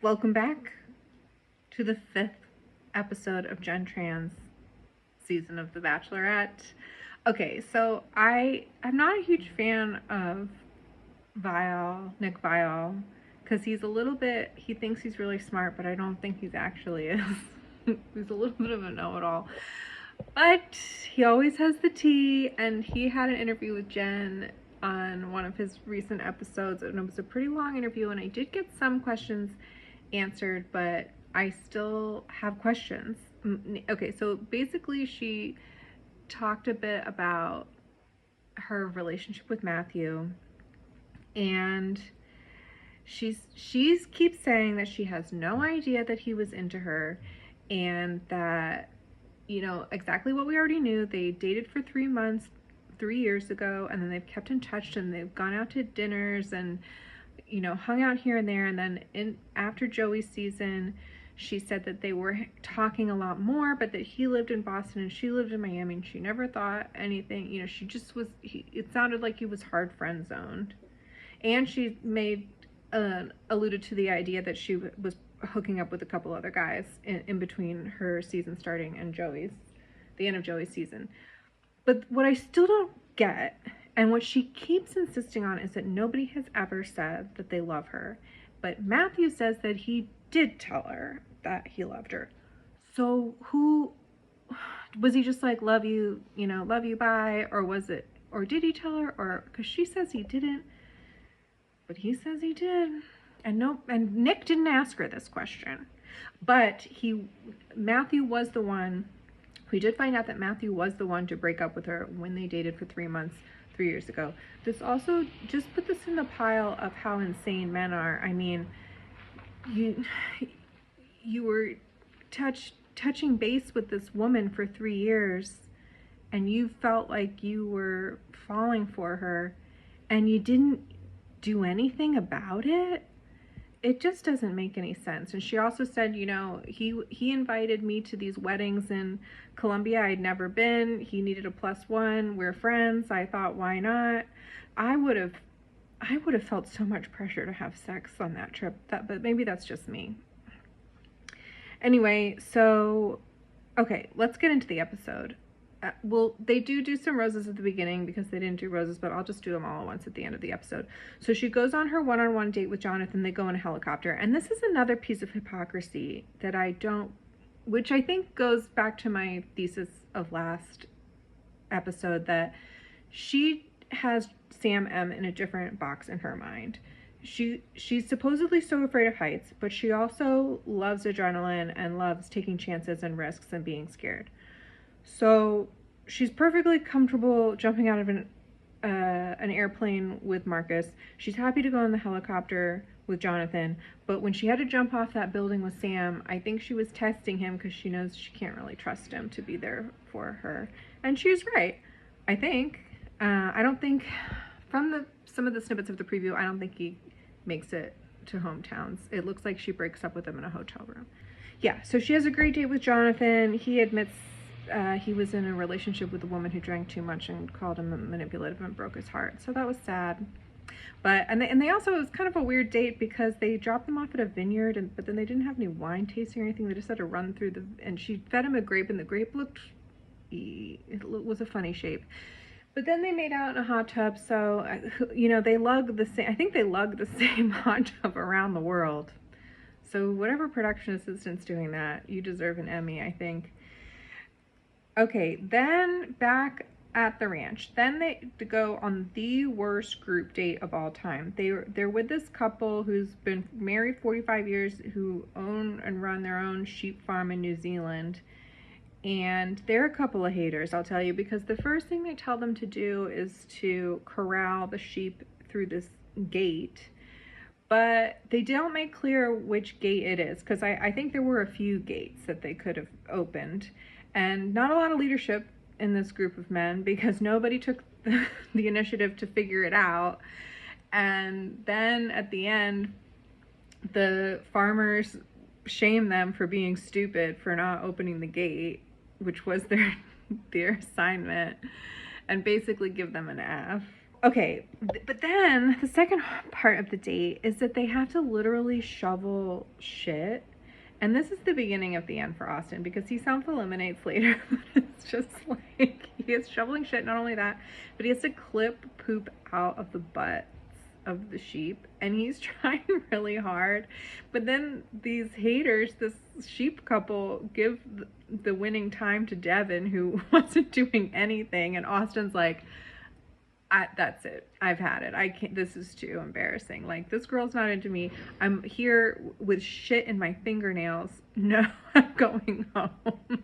Welcome back to the 5th episode of Jenn Tran's season of The Bachelorette. Okay, so I'm not a huge fan of Nick Viall, because he thinks he's really smart, but I don't think he's actually is. He's a little bit of a know-it-all. But he always has the tea, and he had an interview with Jenn on one of his recent episodes, and it was a pretty long interview, and I did get some questions answered, but I still have questions. Okay, so basically she talked a bit about her relationship with Matthew, and she's keeps saying that she has no idea that he was into her, and that, exactly what we already knew. They dated for 3 months 3 years ago, and then they've kept in touch, and they've gone out to dinners and hung out here and there. And then after Joey's season, she said that they were talking a lot more, but that he lived in Boston and she lived in Miami, and she never thought anything. She just was. It sounded like he was hard friend zoned, and she alluded to the idea that she was hooking up with a couple other guys in between her season starting and the end of Joey's season. But what I still don't get, and what she keeps insisting on, is that nobody has ever said that they love her. But Matthew says that he did tell her that he loved her. So who was he? Just like, love you, bye? Or did he tell her? Or, because she says he didn't, but he says he did. And Nick didn't ask her this question. But Matthew was the one. We did find out that Matthew was the one to break up with her when they dated for 3 months 3 years ago. This also, just put this in the pile of how insane men are. I mean, you were touching base with this woman for 3 years, and you felt like you were falling for her, and you didn't do anything about it. It just doesn't make any sense. And she also said, he invited me to these weddings in Colombia. I'd never been. He needed a +1. We're friends. I thought, why not? I would have felt so much pressure to have sex on that trip. But maybe that's just me. Anyway, so okay, let's get into the episode. Well, they do some roses at the beginning, because they didn't do roses, but I'll just do them all at once at the end of the episode. So she goes on her one-on-one date with Jonathan. They go in a helicopter, and this is another piece of hypocrisy that which I think goes back to my thesis of last episode, that she has Sam M in a different box in her mind. She's supposedly so afraid of heights, but she also loves adrenaline and loves taking chances and risks and being scared. So she's perfectly comfortable jumping out of an airplane with Marcus. She's happy to go in the helicopter with Jonathan. But when she had to jump off that building with Sam, I think she was testing him, because she knows she can't really trust him to be there for her. And she was right, I think. I don't think, from some of the snippets of the preview, I don't think he makes it to hometowns. It looks like she breaks up with him in a hotel room. Yeah, so she has a great date with Jonathan. He admits he was in a relationship with a woman who drank too much and called him manipulative and broke his heart. So that was sad. But they also, it was kind of a weird date, because they dropped them off at a vineyard, but then they didn't have any wine tasting or anything. They just had to run through and she fed him a grape, and the grape was a funny shape. But then they made out in a hot tub. So they lug the same. I think they lug the same hot tub around the world. So whatever production assistant's doing that, you deserve an Emmy, I think. Okay, then back at the ranch. Then they go on the worst group date of all time. They're with this couple who's been married 45 years, who own and run their own sheep farm in New Zealand. And they're a couple of haters, I'll tell you, because the first thing they tell them to do is to corral the sheep through this gate. But they don't make clear which gate it is, because I think there were a few gates that they could have opened. And not a lot of leadership in this group of men, because nobody took the initiative to figure it out. And then at the end, the farmers shame them for being stupid for not opening the gate, which was their assignment, and basically give them an F. okay, but then the second part of the date is that they have to literally shovel shit. And this is the beginning of the end for Austin because he self-eliminates later. It's just like he is shoveling shit. Not only that, but he has to clip poop out of the butts of the sheep, and he's trying really hard. But then these haters, this sheep couple, give the winning time to Devin, who wasn't doing anything, and Austin's like, that's it. I've had it. I can't. This is too embarrassing. Like, this girl's not into me. I'm here with shit in my fingernails. No, I'm going home.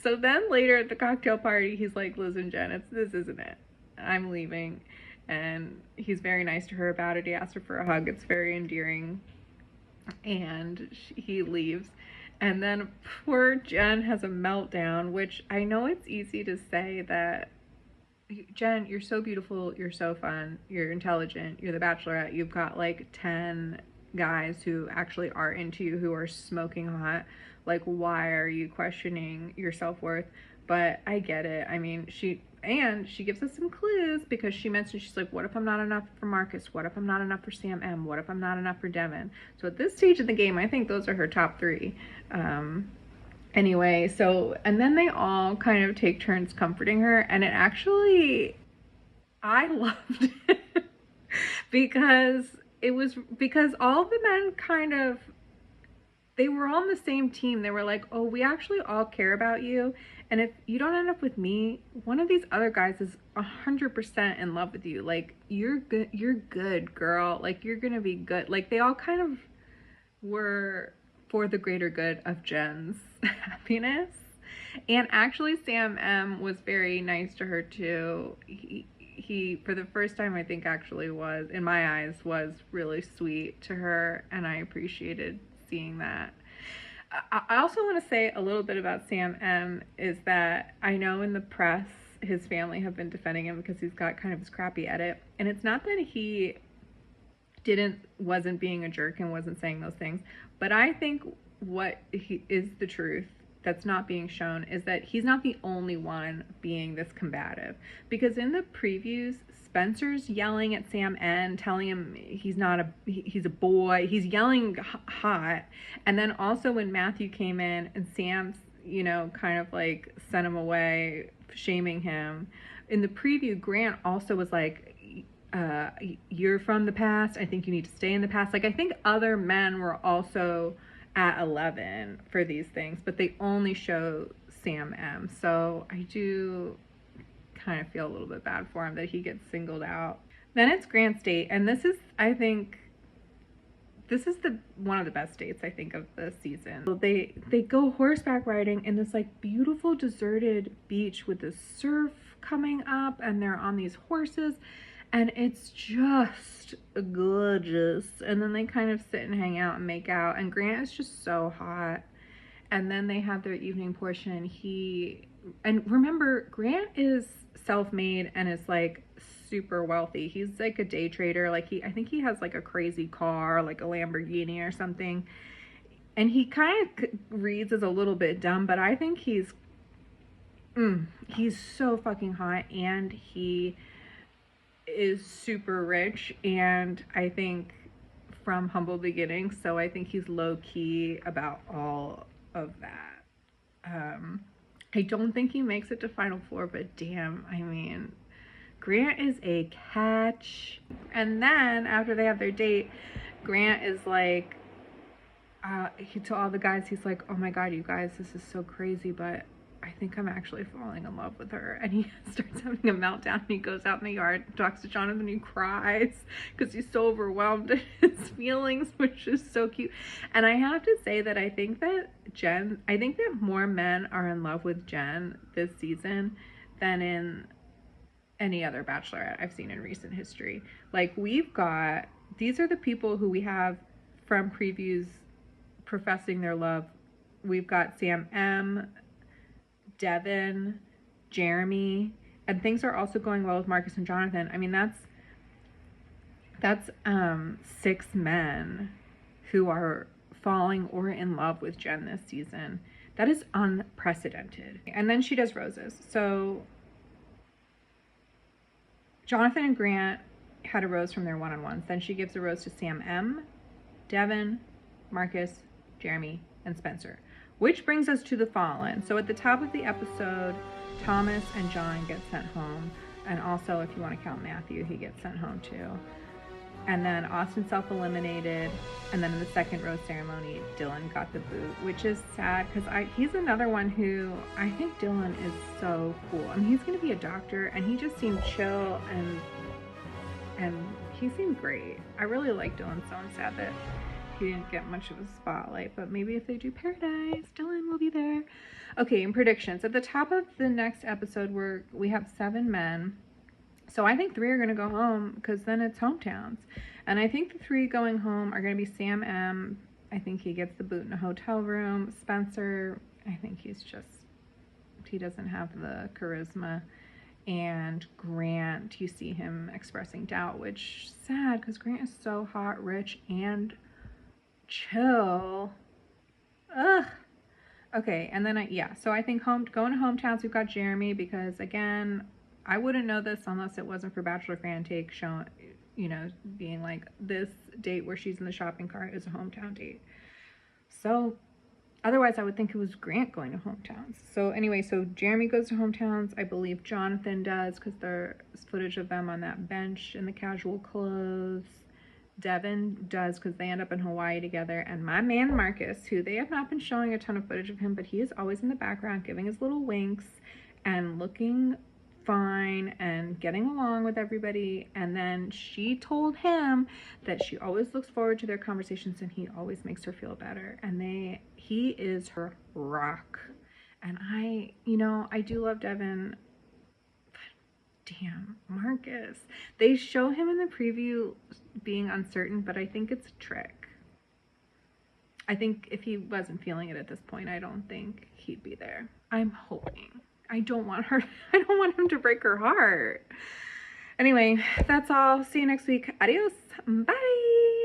So then later at the cocktail party, he's like, listen, Jen, this isn't it. I'm leaving. And he's very nice to her about it. He asked her for a hug. It's very endearing. And he leaves. And then poor Jen has a meltdown, which I know it's easy to say that, Jen, you're so beautiful, you're so fun, you're intelligent, you're the Bachelorette, you've got like 10 guys who actually are into you, who are smoking hot. Like, why are you questioning your self-worth? But I get it. I mean, she gives us some clues because she mentioned, she's like, what if I'm not enough for Marcus? What if I'm not enough for Sam M? What if I'm not enough for Devin? So at this stage of the game, I think those are her top three. Anyway, so, and then they all kind of take turns comforting her, and it actually, I loved it because all the men kind of, they were on the same team. They were like, oh, we actually all care about you, and if you don't end up with me, one of these other guys is 100% in love with you. Like, you're good, girl. Like, you're gonna be good. Like, they all kind of were for the greater good of Jen's happiness. And actually Sam M was very nice to her too. He for the first time, I think, actually was, in my eyes, was really sweet to her, and I appreciated seeing that. I also want to say a little bit about Sam M is that I know in the press his family have been defending him because he's got kind of this crappy edit, and it's not that he wasn't being a jerk and wasn't saying those things, but I think what is the truth that's not being shown is that he's not the only one being this combative, because in the previews, Spencer's yelling at Sam N, telling him he's a boy. He's yelling hot. And then also when Matthew came in and Sam's, kind of like sent him away, shaming him. In the preview, Grant also was like, you're from the past. I think you need to stay in the past. Like, I think other men were also at 11 for these things, but they only show Sam M. So I do kind of feel a little bit bad for him that he gets singled out. Then it's Grant's date, and this is, I think, one of the best dates, I think, of the season. So they go horseback riding in this like beautiful deserted beach with the surf coming up, and they're on these horses, and it's just gorgeous. And then they kind of sit and hang out and make out, and Grant is just so hot. And then they have their evening portion. And remember, Grant is self-made and is like super wealthy. He's like a day trader. Like, I think he has like a crazy car, like a Lamborghini or something. And he kind of reads as a little bit dumb, but I think he's so fucking hot, and he is super rich, and I think from humble beginnings. So I think he's low-key about all of that. I don't think he makes it to Final Four, but damn, I mean, Grant is a catch. And then after they have their date, Grant is like, to all the guys, he's like, oh my God, you guys, this is so crazy, but I think I'm actually falling in love with her. And he starts having a meltdown, and he goes out in the yard, talks to Jonathan, and he cries because he's so overwhelmed at his feelings, which is so cute. And I have to say that I think that more men are in love with Jen this season than in any other Bachelorette I've seen in recent history. Like, these are the people who we have from previews professing their love. We've got Sam M, Devin, Jeremy, and things are also going well with Marcus and Jonathan. I mean, that's 6 men who are falling or in love with Jen this season. That is unprecedented. And then she does roses. So Jonathan and Grant had a rose from their one-on-ones. Then she gives a rose to Sam M, Devin, Marcus, Jeremy, and Spencer. Which brings us to the Fallen. So at the top of the episode, Thomas and John get sent home. And also, if you want to count Matthew, he gets sent home too. And then Austin self-eliminated. And then in the second rose ceremony, Dylan got the boot, which is sad because he's another one who I think Dylan is so cool. I mean, he's going to be a doctor, and he just seemed chill and he seemed great. I really like Dylan, so I'm sad that he didn't get much of a spotlight. But maybe if they do Paradise, Dylan will be there. Okay, and predictions. At the top of the next episode, we have 7 men. So I think 3 are going to go home because then it's hometowns. And I think the 3 going home are going to be Sam M. I think he gets the boot in a hotel room. Spencer, I think he doesn't have the charisma. And Grant, you see him expressing doubt, which is sad because Grant is so hot, rich, and chill. Ugh. Okay, and then so I think going to hometowns, we've got Jeremy because, again, I wouldn't know this unless it wasn't for Bachelor Fan Take showing, being like, this date where she's in the shopping cart is a hometown date. So otherwise I would think it was Grant going to hometowns. So anyway, so Jeremy goes to hometowns. I believe Jonathan does because there's footage of them on that bench in the casual clothes. Devin does because they end up in Hawaii together. And my man Marcus, who they have not been showing a ton of footage of him, but he is always in the background giving his little winks and looking fine and getting along with everybody. And then she told him that she always looks forward to their conversations and he always makes her feel better. And he is her rock. And I do love Devin. But damn, Marcus. They show him in the preview being uncertain, but I think it's a trick. I think if he wasn't feeling it at this point, I don't think he'd be there. I'm hoping. I don't want him to break her heart. Anyway, that's all. See you next week. Adios. Bye.